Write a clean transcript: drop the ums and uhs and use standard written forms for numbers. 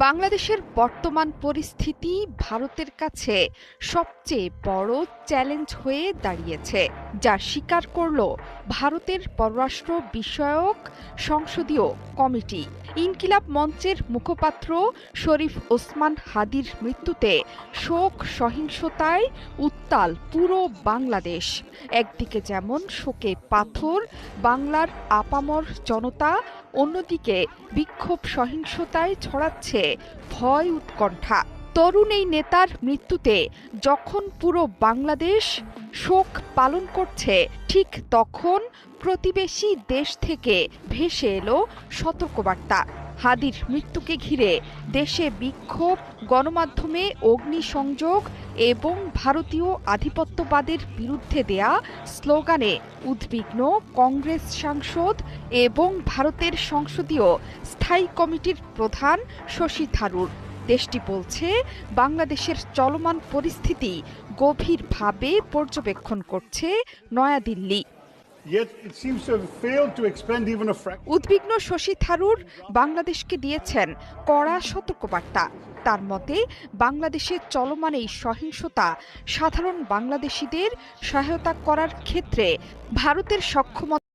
বাংলাদেশের বর্তমান পরিস্থিতি ভারতের কাছে সবচেয়ে বড় চ্যালেঞ্জ হয়ে দাঁড়িয়েছে, যা স্বীকার করল ভারতের পররাষ্ট্র বিষয়ক সংসদীয় কমিটি। ইনকিলাব মঞ্চের মুখপাত্র শরীফ ওসমান হাদির মৃত্যুতে শোক সহিংসতায় উত্তাল পুরো বাংলাদেশ। একদিকে যেমন শোকে পাথর বাংলার আপামর জনতা, অন্যদিকে বিক্ষোভ সহিংসতায় ছড়াচ্ছে ভয় উৎকণ্ঠা। তরুণ এই নেতার মৃত্যুতে যখন পুরো বাংলাদেশ শোক পালন করছে, ঠিক তখন প্রতিবেশী দেশ থেকে ভেসে এলো সতর্কবার্তা। হাদির মৃত্যুকে ঘিরে দেশে বিক্ষোভ, গণমাধ্যমে অগ্নিসংযোগ এবং ভারতীয় আধিপত্যবাদের বিরুদ্ধে দেয়া স্লোগানে উদ্বিগ্ন কংগ্রেস সাংসদ এবং ভারতের সংসদীয় স্থায়ী কমিটির প্রধান শশী থারুর। দেশটি বলছে, বাংলাদেশের চলমান পরিস্থিতি গভীরভাবে পর্যবেক্ষণ করছে নয়াদিল্লি। উদ্বিগ্ন শশী থারুর বাংলাদেশকে দিয়েছেন কড়া সতর্কবার্তা। তার মতে, বাংলাদেশে চলমান এই সহিংসতা সাধারণ বাংলাদেশিদের সহায়তা করার ক্ষেত্রে ভারতের সক্ষমতা